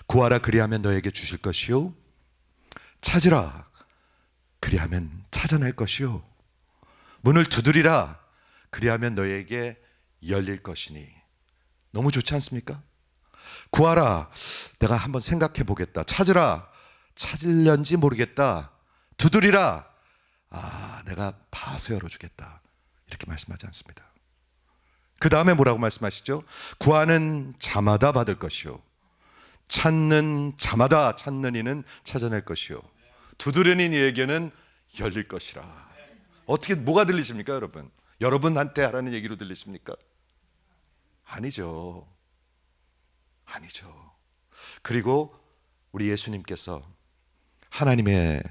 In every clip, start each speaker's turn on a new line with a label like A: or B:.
A: 구하라 그리하면 너에게 주실 것이요 찾으라 그리하면 찾아낼 것이요 문을 두드리라 그리하면 너에게 열릴 것이니. 너무 좋지 않습니까? 구하라, 내가 한번 생각해 보겠다. 찾으라, 찾을련지 모르겠다. 두드리라, 내가 봐서 열어주겠다. 이렇게 말씀하지 않습니다. 그 다음에 뭐라고 말씀하시죠? 구하는 자마다 받을 것이요 찾는 자마다 찾는 이는 찾아낼 것이요 두드리는 이에게는 열릴 것이라. 어떻게 뭐가 들리십니까, 여러분? 여러분한테 하라는 얘기로 들리십니까? 아니죠. 아니죠. 그리고 우리 예수님께서 하나님의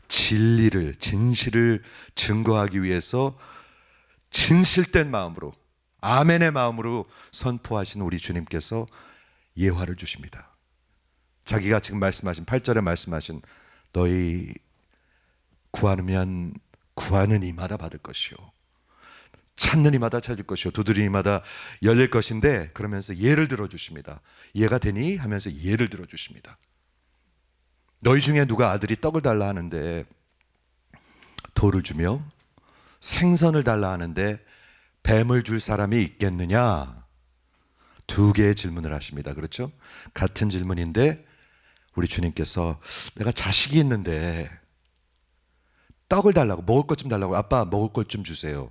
A: 진리를, 진실을 증거하기 위해서 진실된 마음으로, 아멘의 마음으로 선포하신 우리 주님께서 예화를 주십니다. 자기가 지금 말씀하신 8절에 말씀하신 너희 구하면 구하는 이마다 받을 것이요 찾는 이마다 찾을 것이요 두드리는 이마다 열릴 것인데, 그러면서 예를 들어 주십니다. 이해가 되니? 하면서 예를 들어 주십니다. 너희 중에 누가 아들이 떡을 달라 하는데 돌을 주며 생선을 달라 하는데 뱀을 줄 사람이 있겠느냐? 두 개의 질문을 하십니다. 그렇죠? 같은 질문인데 우리 주님께서 내가 자식이 있는데 떡을 달라고, 먹을 것 좀 달라고, 아빠 먹을 것 좀 주세요.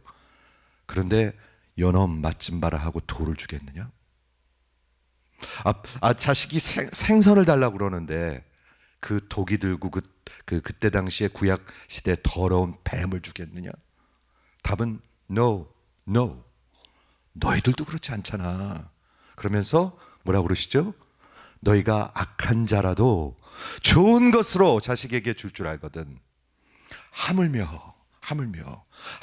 A: 그런데 요놈 맛 좀 봐라 하고 돌을 주겠느냐? 자식이 생선을 달라고 그러는데 그 독이 들고 그때 당시에 구약 시대 더러운 뱀을 주겠느냐? 답은 no, no. 너희들도 그렇지 않잖아. 그러면서 뭐라고 그러시죠? 너희가 악한 자라도 좋은 것으로 자식에게 줄 줄 알거든. 하물며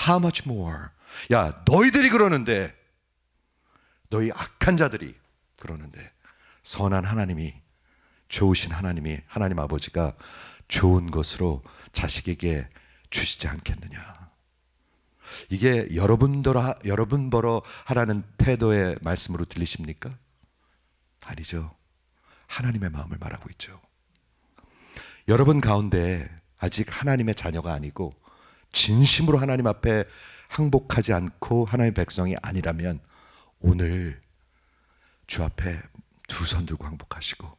A: how much more. 야, 너희들이 그러는데, 너희 악한 자들이 그러는데 선한 하나님이, 좋으신 하나님이, 하나님 아버지가 좋은 것으로 자식에게 주시지 않겠느냐. 이게 여러분 버러 하라는 태도의 말씀으로 들리십니까? 아니죠. 하나님의 마음을 말하고 있죠. 여러분 가운데 아직 하나님의 자녀가 아니고 진심으로 하나님 앞에 항복하지 않고 하나님의 백성이 아니라면 오늘 주 앞에 두 손 들고 항복하시고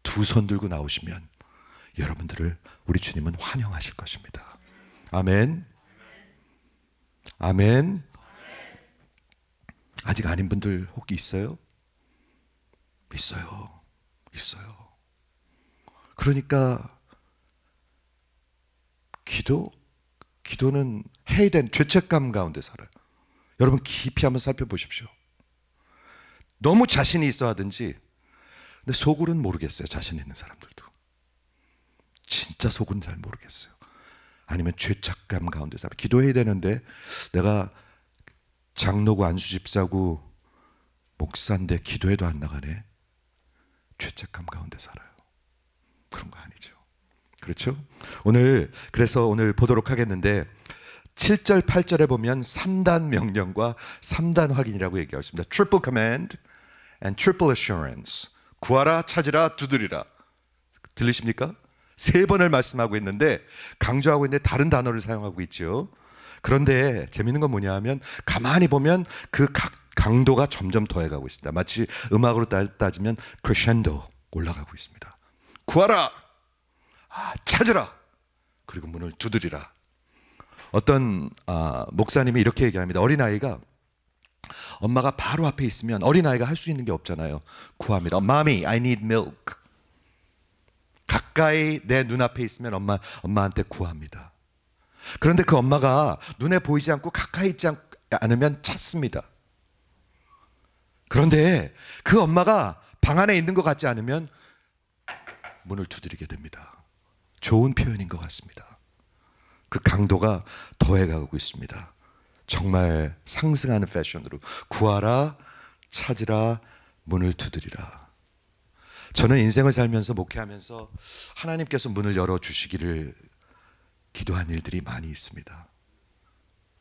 A: 두 손 들고 나오시면 여러분들을 우리 주님은 환영하실 것입니다. 아멘. 아멘. 아직 아닌 분들 혹 있어요? 있어요. 그러니까 기도는 해이된 죄책감 가운데 살아요. 여러분 깊이 한번 살펴보십시오. 너무 자신이 있어 하든지, 근데 속으로는 모르겠어요. 자신 있는 사람들도 진짜 속은 잘 모르겠어요. 아니면 죄책감 가운데 살아요. 기도해야 되는데 내가 장로고 안수집사고 목사인데 기도해도 안 나가네. 죄책감 가운데 살아요. 그런 거 아니죠. 그렇죠? 그래서 오늘 보도록 하겠는데 7절 8절에 보면 3단 명령과 3단 확인이라고 얘기하고 있습니다. Triple command and triple assurance. 구하라, 찾으라, 두드리라. 들리십니까? 3번을 말씀하고 있는데, 강조하고 있는데 다른 단어를 사용하고 있죠. 그런데 재밌는 건 뭐냐 하면 가만히 보면 그 강도가 점점 더해가고 있습니다. 마치 음악으로 따지면 크레션도 올라가고 있습니다. 구하라, 찾으라, 그리고 문을 두드리라. 어떤 목사님이 이렇게 얘기합니다. 어린아이가 엄마가 바로 앞에 있으면 어린아이가 할 수 있는 게 없잖아요. 구합니다. Mommy, I need milk. 가까이 내 눈앞에 있으면 엄마한테 구합니다. 그런데 그 엄마가 눈에 보이지 않고 가까이 있지 않으면 찾습니다. 그런데 그 엄마가 방 안에 있는 것 같지 않으면 문을 두드리게 됩니다. 좋은 표현인 것 같습니다. 그 강도가 더해가고 있습니다. 정말 상승하는 패션으로 구하라, 찾으라, 문을 두드리라. 저는 인생을 살면서 목회하면서 하나님께서 문을 열어주시기를 기도한 일들이 많이 있습니다.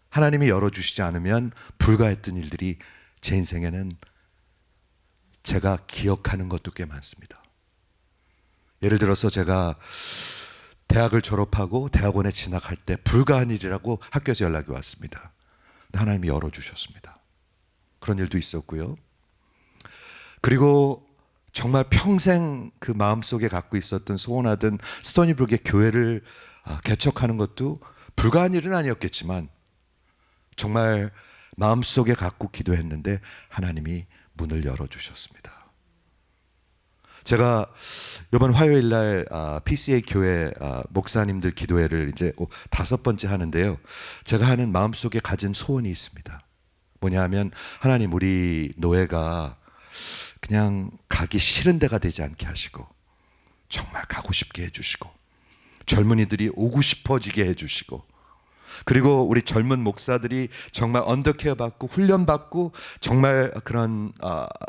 A: 하나님이 열어주시지 않으면 불가했던 일들이 제 인생에는 제가 기억하는 것도 꽤 많습니다. 예를 들어서 제가 대학을 졸업하고 대학원에 진학할 때 불가한 일이라고 학교에서 연락이 왔습니다. 하나님이 열어주셨습니다. 그런 일도 있었고요. 그리고 정말 평생 그 마음속에 갖고 있었던 소원하던 스토니브룩의 교회를 개척하는 것도 불가한 일은 아니었겠지만 정말 마음속에 갖고 기도했는데 하나님이 문을 열어주셨습니다. 제가 이번 화요일 날 PCA 교회 목사님들 기도회를 이제 5번째 하는데요. 제가 하는 마음속에 가진 소원이 있습니다. 뭐냐 하면 하나님 우리 노예가 그냥 가기 싫은 데가 되지 않게 하시고 정말 가고 싶게 해주시고 젊은이들이 오고 싶어지게 해주시고 그리고 우리 젊은 목사들이 정말 언더케어 받고 훈련 받고 정말 그런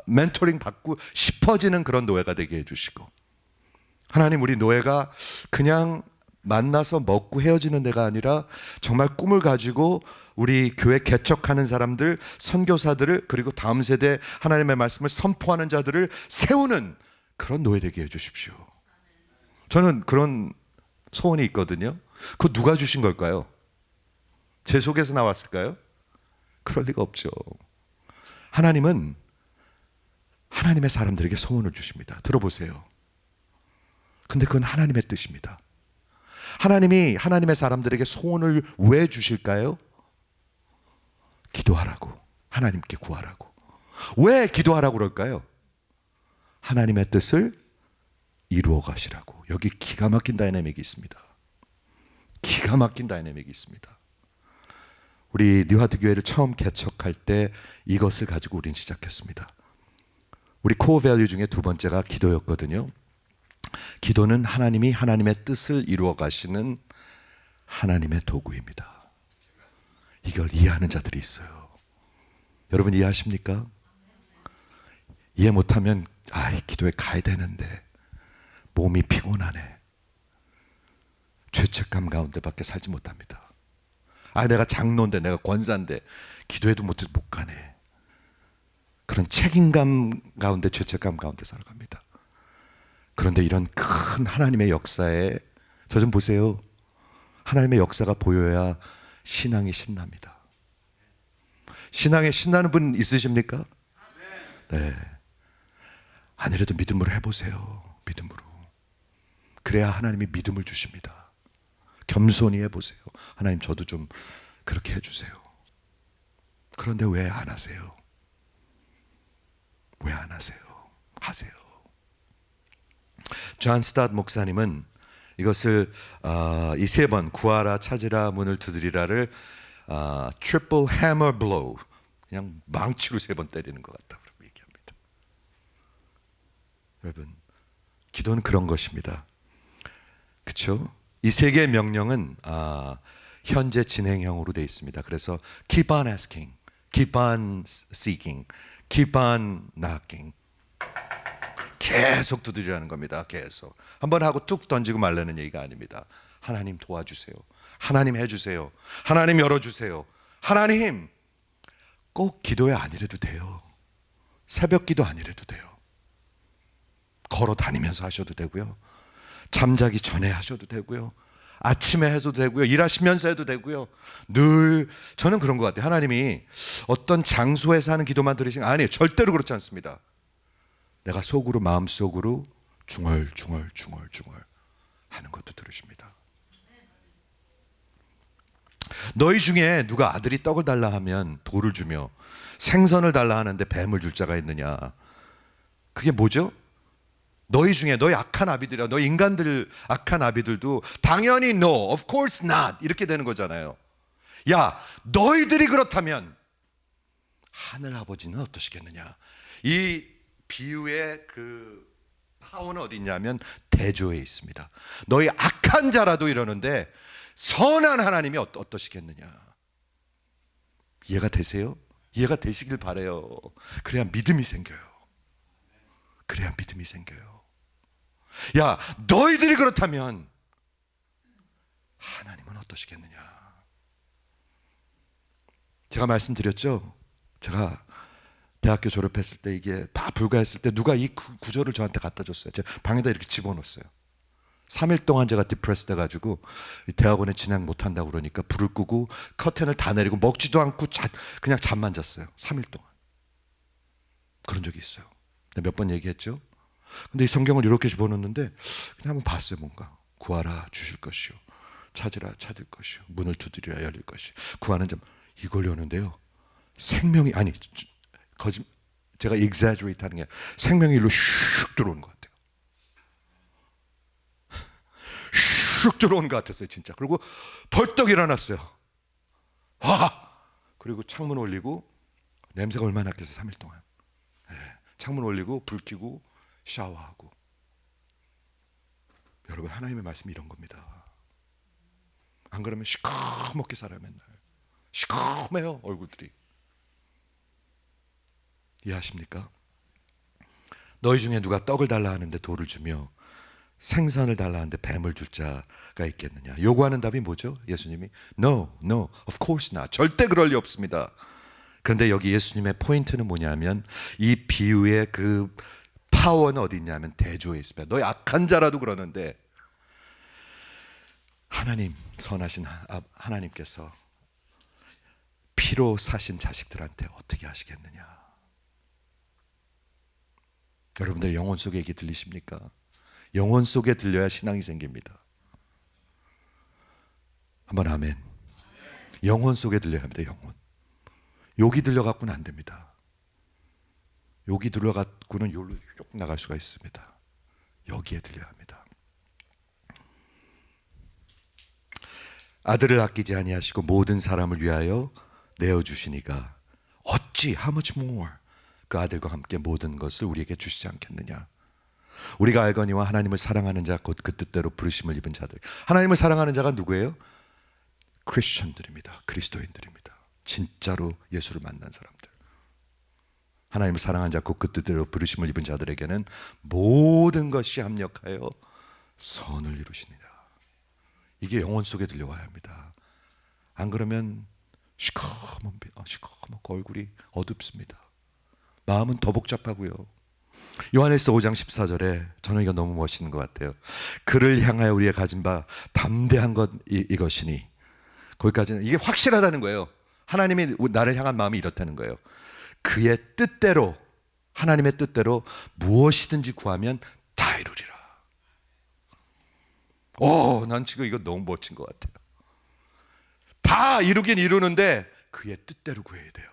A: 멘토링 받고 싶어지는 그런 노예가 되게 해주시고 하나님 우리 노예가 그냥 만나서 먹고 헤어지는 데가 아니라 정말 꿈을 가지고 우리 교회 개척하는 사람들, 선교사들을 그리고 다음 세대 하나님의 말씀을 선포하는 자들을 세우는 그런 노예 되게 해주십시오. 저는 그런 소원이 있거든요. 그거 누가 주신 걸까요? 제 속에서 나왔을까요? 그럴 리가 없죠. 하나님은 하나님의 사람들에게 소원을 주십니다. 들어보세요. 근데 그건 하나님의 뜻입니다. 하나님이 하나님의 사람들에게 소원을 왜 주실까요? 기도하라고, 하나님께 구하라고. 왜 기도하라고 그럴까요? 하나님의 뜻을 이루어 가시라고. 여기 기가 막힌 다이내믹이 있습니다. 기가 막힌 다이내믹이 있습니다. 우리 뉴하트 교회를 처음 개척할 때 이것을 가지고 우린 시작했습니다. 우리 코어 밸류 중에 두 번째가 기도였거든요. 기도는 하나님이 하나님의 뜻을 이루어 가시는 하나님의 도구입니다. 이걸 이해하는 자들이 있어요. 여러분 이해하십니까? 이해 못하면 기도에 가야 되는데 몸이 피곤하네. 죄책감 가운데밖에 살지 못합니다. 내가 장로인데 내가 권사인데 기도해도 못 가네. 그런 책임감 가운데 죄책감 가운데 살아갑니다. 그런데 이런 큰 하나님의 역사에 저 좀 보세요. 하나님의 역사가 보여야 신앙이 신납니다. 신앙에 신나는 분 있으십니까? 네. 아니라도 믿음으로 해보세요. 믿음으로. 그래야 하나님이 믿음을 주십니다. 겸손히 해보세요. 하나님 저도 좀 그렇게 해주세요. 그런데 왜 안 하세요? 왜 안 하세요? 하세요. 존 스타트 목사님은 이것을 이 3번 구하라 찾으라 문을 두드리라를 트리플 해머 블로우 그냥 망치로 3번 때리는 것 같다 그렇게 얘기합니다. 여러분 기도는 그런 것입니다. 그렇죠? 이 3개의 명령은 현재 진행형으로 되어 있습니다. 그래서 keep on asking, keep on seeking, keep on knocking. 계속 두드리라는 겁니다. 계속. 한번 하고 뚝 던지고 말라는 얘기가 아닙니다. 하나님 도와주세요. 하나님 해주세요. 하나님 열어주세요. 하나님 꼭 기도회 아니래도 돼요. 새벽 기도 아니래도 돼요. 걸어 다니면서 하셔도 되고요. 잠자기 전에 하셔도 되고요. 아침에 해도 되고요. 일하시면서 해도 되고요. 늘 저는 그런 것 같아요. 하나님이 어떤 장소에서 하는 기도만 들으시는 거 아니에요. 절대로 그렇지 않습니다. 내가 속으로 마음속으로 중얼중얼 하는 것도 들으십니다. 너희 중에 누가 아들이 떡을 달라 하면 돌을 주며 생선을 달라 하는데 뱀을 줄 자가 있느냐. 그게 뭐죠? 너희 중에 너희 악한 아비들이야. 너희 인간들 악한 아비들도 당연히 no, of course not 이렇게 되는 거잖아요. 야 너희들이 그렇다면 하늘 아버지는 어떠시겠느냐. 이 비유의 그 파워는 어디 있냐면 대조에 있습니다. 너희 악한 자라도 이러는데 선한 하나님이 어떠시겠느냐. 이해가 되세요? 이해가 되시길 바라요. 그래야 믿음이 생겨요. 그래야 믿음이 생겨요. 야 너희들이 그렇다면 하나님은 어떠시겠느냐. 제가 말씀드렸죠. 제가 대학교 졸업했을 때 이게 다 불가했을 때 누가 이 구절을 저한테 갖다 줬어요. 제가 방에다 이렇게 집어넣었어요. 3일 동안 제가 디프레스 돼가지고 대학원에 진학 못한다고 그러니까 불을 끄고 커튼을 다 내리고 먹지도 않고 그냥 잠만 잤어요. 3일 동안. 그런 적이 있어요. 몇 번 얘기했죠. 근데 이 성경을 이렇게 집어넣는데 그냥 한번 봤어요. 뭔가 구하라 주실 것이요, 찾으라 찾을 것이요, 문을 두드리라 열릴 것이요. 구하는 점 이걸 여는데요. 생명이 아니 거짓 제가 exaggerate 하는 게 생명이 일로 슉 들어오는 것 같아요. 슉 들어오는 것 같았어요, 진짜. 그리고 벌떡 일어났어요. 와! 그리고 창문 올리고 냄새가 얼마나 났겠어요, 3일 동안. 네. 창문 올리고 불 켜고 샤워하고. 여러분, 하나님의 말씀이 이런 겁니다. 안 그러면 시커멓게 살아요. 맨날 시커매요, 얼굴들이. 이해하십니까? 너희 중에 누가 떡을 달라 하는데 돌을 주며 생선을 달라 하는데 뱀을 줄 자가 있겠느냐? 요구하는 답이 뭐죠? 예수님이 No, no, of course not. 절대 그럴 리 없습니다. 그런데 여기 예수님의 포인트는 뭐냐면 이 비유의 그 파워는 어디 있냐면 대조에 있습니다. 너희 악한 자라도 그러는데 하나님, 선하신 하나님께서 피로 사신 자식들한테 어떻게 하시겠느냐? 여러분들 영혼 속에 얘기 들리십니까? 영혼 속에 들려야 신앙이 생깁니다. 한번 아멘. 영혼 속에 들려야 합니다. 영혼. 여기 들려갖고는 안 됩니다. 여기 들려갖고는 여기로 쭉 나갈 수가 있습니다. 여기에 들려야 합니다. 아들을 아끼지 아니하시고 모든 사람을 위하여 내어주시니가 어찌 how much more 그 아들과 함께 모든 것을 우리에게 주시지 않겠느냐. 우리가 알거니와 하나님을 사랑하는 자 곧 그 뜻대로 부르심을 입은 자들. 하나님을 사랑하는 자가 누구예요? 크리스천들입니다. 그리스도인들입니다. 진짜로 예수를 만난 사람들. 하나님을 사랑하는 자 곧 그 뜻대로 부르심을 입은 자들에게는 모든 것이 합력하여 선을 이루시니라. 이게 영혼 속에 들려와야 합니다. 안 그러면 시커멓고 얼굴이 어둡습니다. 마음은 더 복잡하고요. 요한일서 5장 14절에 저는 이거 너무 멋있는 것 같아요. 그를 향하여 우리가 가진 바 담대한 것 이것이니, 거기까지는 이게 확실하다는 거예요. 하나님이 나를 향한 마음이 이렇다는 거예요. 그의 뜻대로, 하나님의 뜻대로 무엇이든지 구하면 다 이루리라. 난 지금 이거 너무 멋진 것 같아요. 다 이루긴 이루는데 그의 뜻대로 구해야 돼요.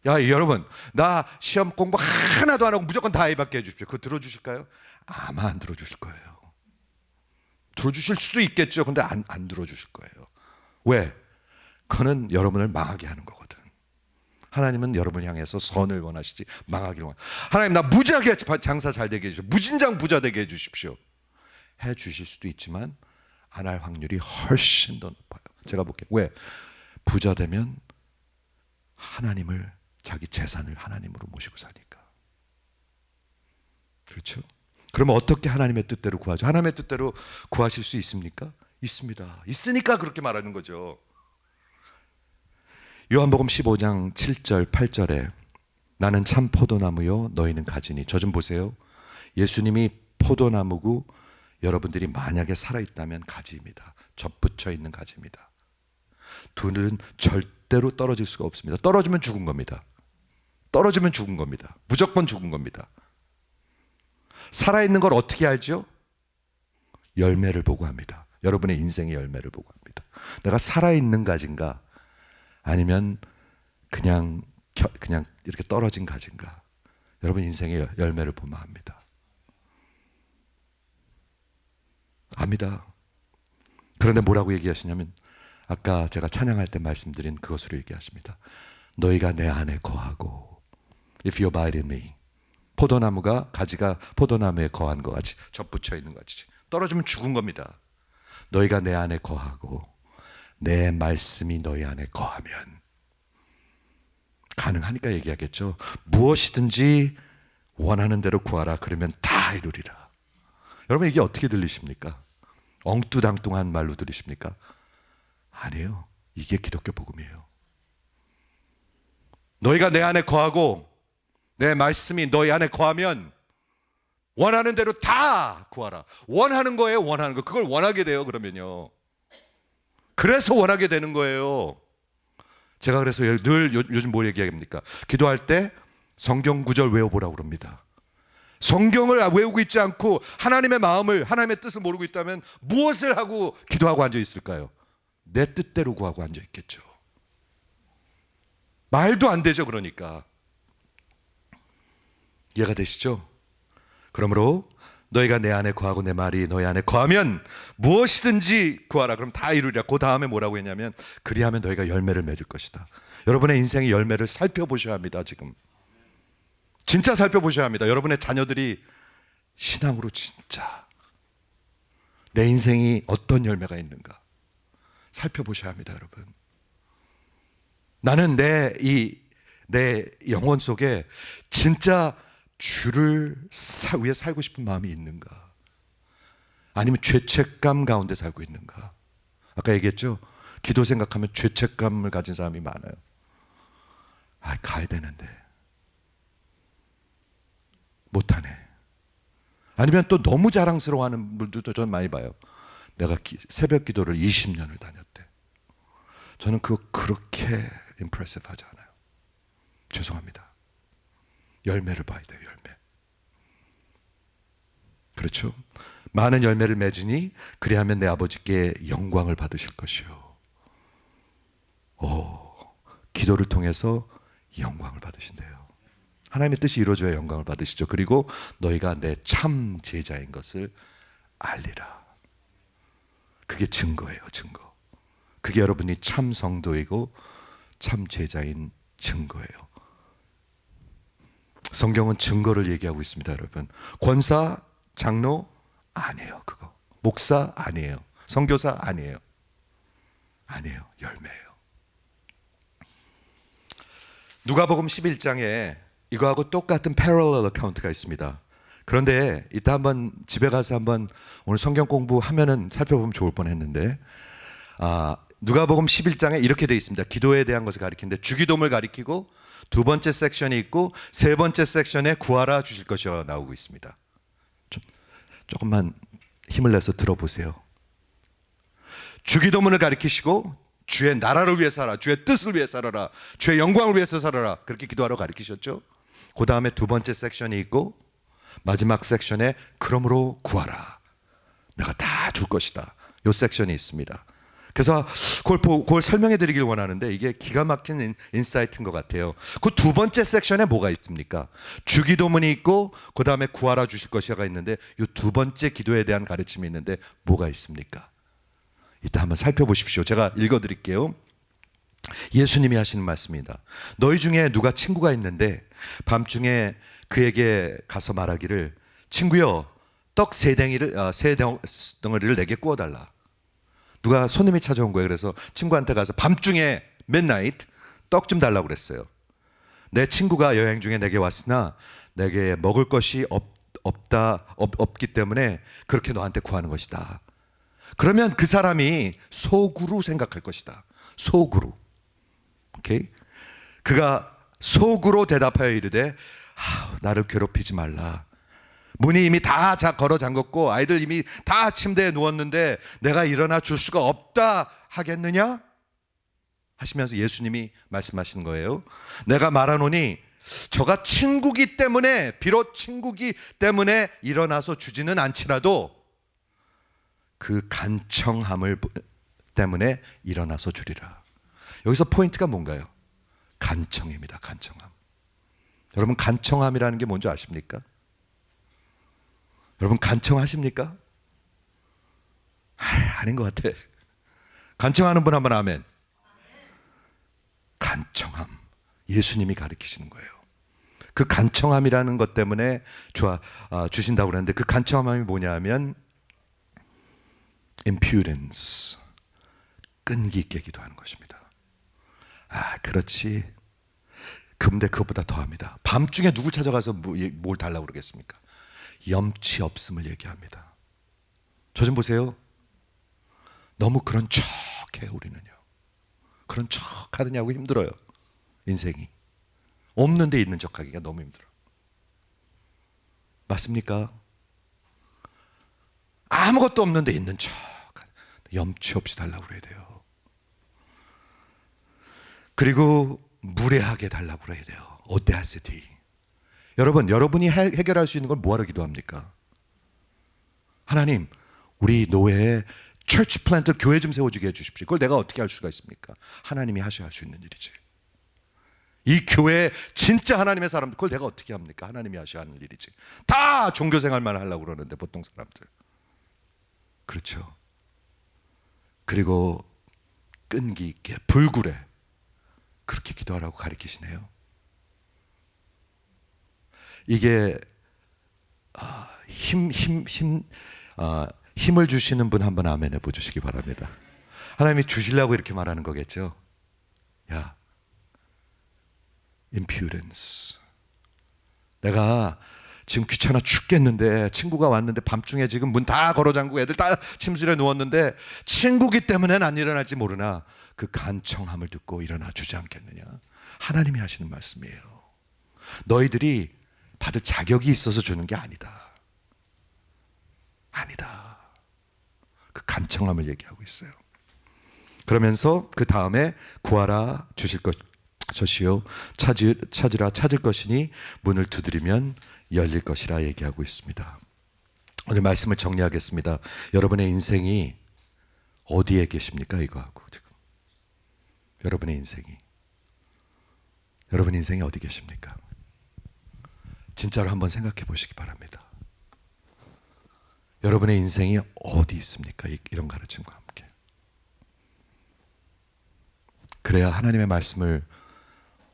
A: 야, 여러분, 나 시험 공부 하나도 안 하고 무조건 다 A받게 해주십시오. 그거 들어주실까요? 아마 안 들어주실 거예요. 들어주실 수도 있겠죠. 근데 안 들어주실 거예요. 왜? 그거는 여러분을 망하게 하는 거거든. 하나님은 여러분을 향해서 선을 원하시지 망하기를 원하시지. 하나님, 나 무지하게 장사 잘 되게 해주십시오. 무진장 부자 되게 해주십시오. 해주실 수도 있지만 안 할 확률이 훨씬 더 높아요. 제가 볼게요. 왜? 부자 되면 하나님을, 자기 재산을 하나님으로 모시고 사니까. 그렇죠? 그러면 어떻게 하나님의 뜻대로 구하죠? 하나님의 뜻대로 구하실 수 있습니까? 있습니다. 있으니까 그렇게 말하는 거죠. 요한복음 15장 7절 8절에 나는 참 포도나무요 너희는 가지니. 저 좀 보세요. 예수님이 포도나무고 여러분들이 만약에 살아있다면 가지입니다. 접붙여 있는 가지입니다. 둘은 절대로 떨어질 수가 없습니다. 떨어지면 죽은 겁니다. 떨어지면 죽은 겁니다. 무조건 죽은 겁니다. 살아있는 걸 어떻게 알죠? 열매를 보고 합니다. 여러분의 인생의 열매를 보고 합니다. 내가 살아있는 가지인가 아니면 그냥 이렇게 떨어진 가지인가. 여러분 인생의 열매를 보면 압니다. 압니다. 그런데 뭐라고 얘기하시냐면 아까 제가 찬양할 때 말씀드린 그것으로 얘기하십니다. 너희가 내 안에 거하고 If you abide in me. 포도나무가 가지가 포도나무에 거한 것 같이 접붙여 있는 것 같이 떨어지면 죽은 겁니다. 너희가 내 안에 거하고 내 말씀이 너희 안에 거하면 가능하니까 얘기하겠죠. 무엇이든지 원하는 대로 구하라. 그러면 다 이루리라. 여러분 이게 어떻게 들리십니까? 엉뚱당뚱한 말로 들으십니까? 아니에요. 이게 기독교 복음이에요. 너희가 내 안에 거하고 내 말씀이 너희 안에 거하면 원하는 대로 다 구하라. 원하는 거예요. 원하는 거. 그걸 원하게 돼요. 그러면요. 그래서 원하게 되는 거예요. 제가 그래서 늘 요즘 뭘 얘기합니까? 기도할 때 성경 구절 외워보라고 그럽니다. 성경을 외우고 있지 않고 하나님의 마음을, 하나님의 뜻을 모르고 있다면 무엇을 하고 기도하고 앉아 있을까요? 내 뜻대로 구하고 앉아 있겠죠. 말도 안 되죠. 그러니까 이해가 되시죠? 그러므로 너희가 내 안에 거하고 내 말이 너희 안에 거하면 무엇이든지 구하라. 그럼 다 이루리라. 그 다음에 뭐라고 했냐면 그리하면 너희가 열매를 맺을 것이다. 여러분의 인생의 열매를 살펴보셔야 합니다. 지금 진짜 살펴보셔야 합니다. 여러분의 자녀들이 신앙으로 진짜 내 인생이 어떤 열매가 있는가 살펴보셔야 합니다. 여러분, 나는 내 영혼 속에 진짜 주를 위해 살고 싶은 마음이 있는가, 아니면 죄책감 가운데 살고 있는가. 아까 얘기했죠. 기도 생각하면 죄책감을 가진 사람이 많아요. 가야 되는데 못하네. 아니면 또 너무 자랑스러워하는 분들도 저는 많이 봐요. 내가 새벽 기도를 20년을 다녔대. 저는 그거 그렇게 임프레시브 하지 않아요. 죄송합니다. 열매를 봐야 돼요. 열매. 그렇죠? 많은 열매를 맺으니 그리하면 내 아버지께 영광을 받으실 것이요. 기도를 통해서 영광을 받으신대요. 하나님의 뜻이 이루어져야 영광을 받으시죠. 그리고 너희가 내 참 제자인 것을 알리라. 그게 증거예요. 증거. 그게 여러분이 참 성도이고 참 제자인 증거예요. 성경은 증거를 얘기하고 있습니다. 여러분, 권사, 장로 아니에요. 그거 목사 아니에요. 선교사 아니에요. 아니에요. 열매예요. 누가복음 11장에 이거하고 똑같은 parallel 어카운트가 있습니다. 그런데 이따 한번 집에 가서 한번 오늘 성경 공부하면은 살펴보면 좋을 뻔했는데, 누가복음 11장에 이렇게 돼 있습니다. 기도에 대한 것을 가리키는데 주기도문을 가리키고 두 번째 섹션이 있고 세 번째 섹션에 구하라 주실 것이여 나오고 있습니다. 조금만 힘을 내서 들어보세요. 주기도문을 가리키시고 주의 나라를 위해 살아, 주의 뜻을 위해 살아라, 주의 영광을 위해서 살아라, 그렇게 기도하러 가리키셨죠. 그 다음에 두 번째 섹션이 있고 마지막 섹션에 그러므로 구하라, 내가 다 줄 것이다, 이 섹션이 있습니다. 그래서 그걸 설명해 드리길 원하는데 이게 기가 막힌 인사이트인 것 같아요. 그 두 번째 섹션에 뭐가 있습니까? 주기도문이 있고 그 다음에 구하라 주실 것이가 있는데 이 두 번째 기도에 대한 가르침이 있는데 뭐가 있습니까? 이따 한번 살펴보십시오. 제가 읽어드릴게요. 예수님이 하시는 말씀입니다. 너희 중에 누가 친구가 있는데 밤중에 그에게 가서 말하기를 친구여 떡 세 덩어리를 내게 구워달라. 누가 손님이 찾아온 거예요. 그래서 친구한테 가서 밤중에 midnight 떡 좀 달라고 그랬어요. 내 친구가 여행 중에 내게 왔으나 내게 먹을 것이 없기 때문에 그렇게 너한테 구하는 것이다. 그러면 그 사람이 속으로 생각할 것이다. 속으로. 오케이? 그가 속으로 대답하여 이르되 나를 괴롭히지 말라. 문이 이미 다 걸어 잠궜고 아이들 이미 다 침대에 누웠는데 내가 일어나 줄 수가 없다 하겠느냐? 하시면서 예수님이 말씀하시는 거예요. 내가 말하노니 저가 친구기 때문에, 비록 친구기 때문에 일어나서 주지는 않지라도 그 간청함을 때문에 일어나서 주리라. 여기서 포인트가 뭔가요? 간청입니다. 간청함. 여러분, 간청함이라는 게 뭔지 아십니까? 여러분, 간청하십니까? 아닌 것 같아. 간청하는 분 한번 아멘. 간청함, 예수님이 가르치시는 거예요. 그 간청함이라는 것 때문에 주신다고 그러는데 그 간청함이 뭐냐 하면 impudence, 끈기 있게 기도하는 것입니다. 그렇지. 근데 그것보다 더합니다. 밤중에 누구 찾아가서 뭘 달라고 그러겠습니까? 염치 없음을 얘기합니다. 저 좀 보세요. 너무 그런 척해요. 우리는요. 그런 척하느냐고 힘들어요. 인생이 없는 데 있는 척하기가 너무 힘들어. 맞습니까? 아무것도 없는데 있는 척 염치 없이 달라고 그래야 돼요. 그리고 무례하게 달라고 그래야 돼요. audacity. 여러분, 여러분이 해결할 수 있는 걸 뭐하러 기도합니까? 하나님, 우리 노회에 철치 플랜트 교회 좀 세워주게 해주십시오. 그걸 내가 어떻게 할 수가 있습니까? 하나님이 하셔야 할 수 있는 일이지. 이 교회 진짜 하나님의 사람들, 그걸 내가 어떻게 합니까? 하나님이 하셔야 하는 일이지. 다 종교생활만 하려고 그러는데 보통 사람들. 그렇죠. 그리고 끈기 있게 불굴에 그렇게 기도하라고 가르치시네요. 이게 힘을 주시는 분 한번 아멘 해보시기 바랍니다. 하나님이 주시려고 이렇게 말하는 거겠죠. 야, impudence. 내가 지금 귀찮아 죽겠는데 친구가 왔는데 밤중에 지금 문 다 걸어 잠그고 애들 다 침실에 누웠는데 친구기 때문엔 안 일어날지 모르나 그 간청함을 듣고 일어나 주지 않겠느냐. 하나님이 하시는 말씀이에요. 너희들이 받을 자격이 있어서 주는 게 아니다. 아니다. 그 간청함을 얘기하고 있어요. 그러면서 그 다음에 구하라 주실 것이요 찾으라 찾을 것이니 문을 두드리면 열릴 것이라 얘기하고 있습니다. 오늘 말씀을 정리하겠습니다. 여러분의 인생이 어디에 계십니까? 이거하고 지금 여러분의 인생이 어디 계십니까? 진짜로 한번 생각해 보시기 바랍니다. 여러분의 인생이 어디 있습니까? 이런 가르침과 함께. 그래야 하나님의 말씀을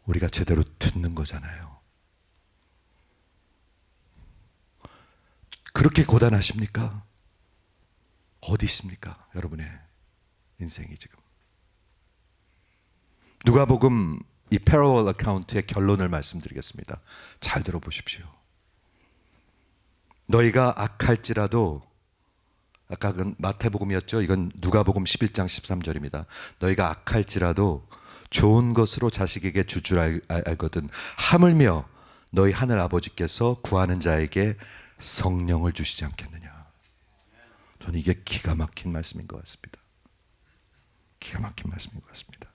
A: 우리가 제대로 듣는 거잖아요. 그렇게 고단하십니까? 어디 있습니까? 여러분의 인생이 지금. 누가복음 이 패러럴 어카운트의 결론을 말씀드리겠습니다. 잘 들어보십시오. 너희가 악할지라도, 아까 그 마태복음이었죠. 이건 누가복음 11장 13절입니다. 너희가 악할지라도 좋은 것으로 자식에게 줄 줄 알거든 하물며 너희 하늘 아버지께서 구하는 자에게 성령을 주시지 않겠느냐. 저는 이게 기가 막힌 말씀인 것 같습니다. 기가 막힌 말씀인 것 같습니다.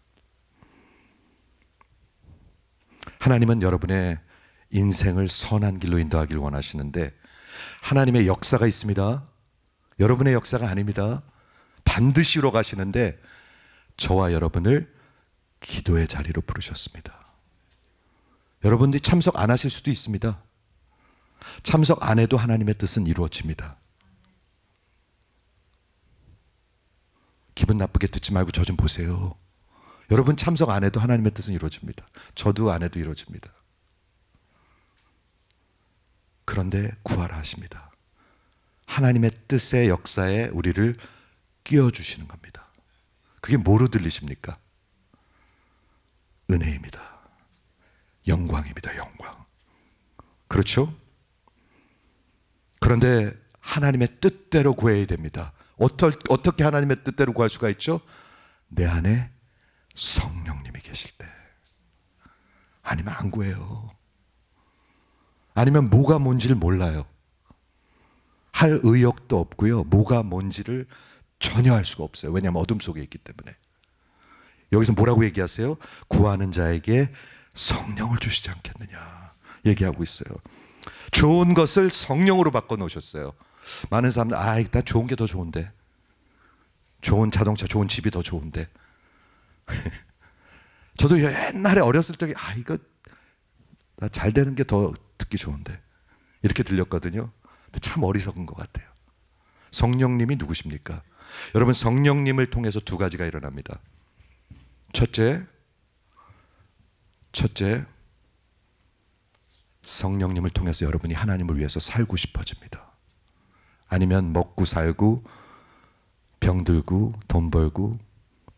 A: 하나님은 여러분의 인생을 선한 길로 인도하길 원하시는데 하나님의 역사가 있습니다. 여러분의 역사가 아닙니다. 반드시 이루어 가시는데 저와 여러분을 기도의 자리로 부르셨습니다. 여러분들이 참석 안 하실 수도 있습니다. 참석 안 해도 하나님의 뜻은 이루어집니다. 기분 나쁘게 듣지 말고 저 좀 보세요. 여러분 참석 안 해도 하나님의 뜻은 이루어집니다. 저도 안 해도 이루어집니다. 그런데 구하라 하십니다. 하나님의 뜻의 역사에 우리를 끼워주시는 겁니다. 그게 뭐로 들리십니까? 은혜입니다. 영광입니다. 영광. 그렇죠? 그런데 하나님의 뜻대로 구해야 됩니다. 어떻게 하나님의 뜻대로 구할 수가 있죠? 내 안에 성령님이 계실 때. 아니면 안 구해요. 아니면 뭐가 뭔지를 몰라요. 할 의욕도 없고요. 뭐가 뭔지를 전혀 알 수가 없어요. 왜냐하면 어둠 속에 있기 때문에. 여기서 뭐라고 얘기하세요? 구하는 자에게 성령을 주시지 않겠느냐 얘기하고 있어요. 좋은 것을 성령으로 바꿔놓으셨어요. 많은 사람들 나 좋은 게 더 좋은데, 좋은 자동차, 좋은 집이 더 좋은데. 저도 옛날에 어렸을 적에 이거 나 잘 되는 게 더 듣기 좋은데 이렇게 들렸거든요. 근데 참 어리석은 것 같아요. 성령님이 누구십니까? 여러분, 성령님을 통해서 두 가지가 일어납니다. 첫째, 성령님을 통해서 여러분이 하나님을 위해서 살고 싶어집니다. 아니면 먹고 살고 병들고 돈 벌고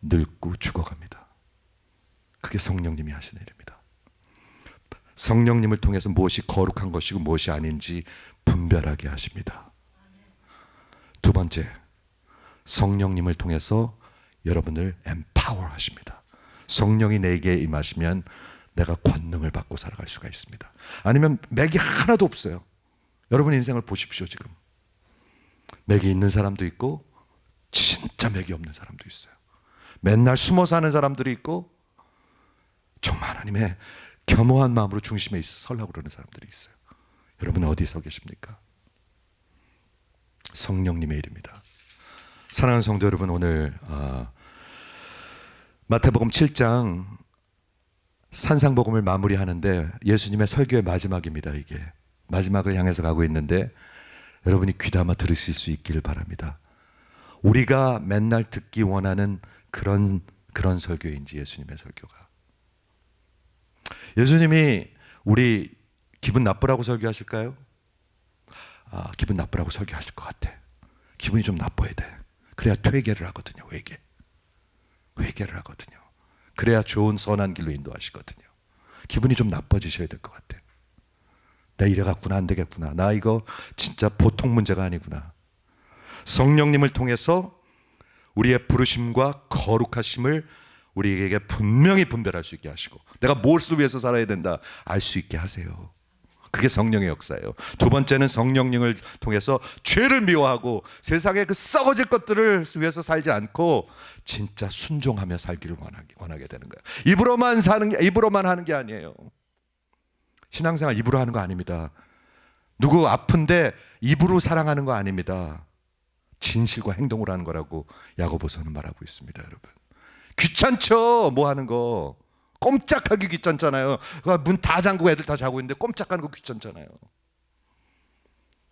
A: 늙고 죽어갑니다. 그게 성령님이 하시는 일입니다. 성령님을 통해서 무엇이 거룩한 것이고 무엇이 아닌지 분별하게 하십니다. 두 번째, 성령님을 통해서 여러분을 empower 하십니다. 성령이 내게 임하시면 내가 권능을 받고 살아갈 수가 있습니다. 아니면 맥이 하나도 없어요. 여러분 인생을 보십시오. 지금 맥이 있는 사람도 있고 진짜 맥이 없는 사람도 있어요. 맨날 숨어 사는 사람들이 있고 정말 하나님의 겸허한 마음으로 중심에 있어 서려고 그러는 사람들이 있어요. 여러분 어디에 서 계십니까? 성령님의 일입니다. 사랑하는 성도 여러분, 오늘 마태복음 7장 산상복음을 마무리하는데 예수님의 설교의 마지막입니다. 이게 마지막을 향해서 가고 있는데 여러분이 귀담아 들으실 수 있기를 바랍니다. 우리가 맨날 듣기 원하는 그런 설교인지 예수님의 설교가. 예수님이 우리 기분 나쁘라고 설교하실까요? 기분 나쁘라고 설교하실 것 같아. 기분이 좀 나빠야 돼. 그래야 회개를 하거든요. 회개를 하거든요. 그래야 좋은 선한 길로 인도하시거든요. 기분이 좀 나빠지셔야 될 것 같아. 나 이래갖구나, 안 되겠구나. 나 이거 진짜 보통 문제가 아니구나. 성령님을 통해서 우리의 부르심과 거룩하심을 우리에게 분명히 분별할 수 있게 하시고 내가 무엇을 위해서 살아야 된다 알 수 있게 하세요. 그게 성령의 역사예요. 두 번째는 성령님을 통해서 죄를 미워하고 세상의 그 썩어질 것들을 위해서 살지 않고 진짜 순종하며 살기를 원하게 되는 거예요. 입으로만 하는 게 아니에요. 신앙생활 입으로 하는 거 아닙니다. 누구 아픈데 입으로 사랑하는 거 아닙니다. 진실과 행동으로 하는 거라고 야고보서는 말하고 있습니다. 여러분 귀찮죠. 뭐 하는 거 꼼짝하기 귀찮잖아요. 문 다 잠그고 애들 다 자고 있는데 꼼짝하는 거 귀찮잖아요.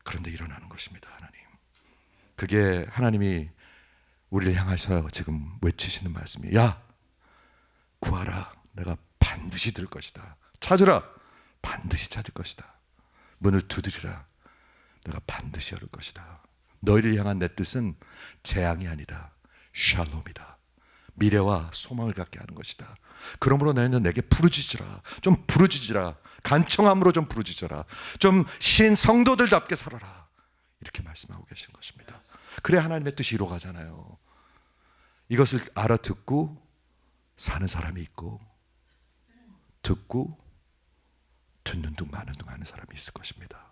A: 그런데 일어나는 것입니다. 하나님, 그게 하나님이 우리를 향하셔 지금 외치시는 말씀이에요. 야, 구하라, 내가 반드시 들 것이다. 찾으라, 반드시 찾을 것이다. 문을 두드리라, 내가 반드시 열을 것이다. 너희를 향한 내 뜻은 재앙이 아니다, 샬롬이다. 미래와 소망을 갖게 하는 것이다. 그러므로 너희는 내게 부르짖으라. 좀 부르짖으라. 간청함으로 좀 부르짖어라. 좀 신 성도들답게 살아라. 이렇게 말씀하고 계신 것입니다. 그래야 하나님의 뜻이 이루어가잖아요. 이것을 알아듣고 사는 사람이 있고 듣고 듣는 둥 마는 둥 하는 사람이 있을 것입니다.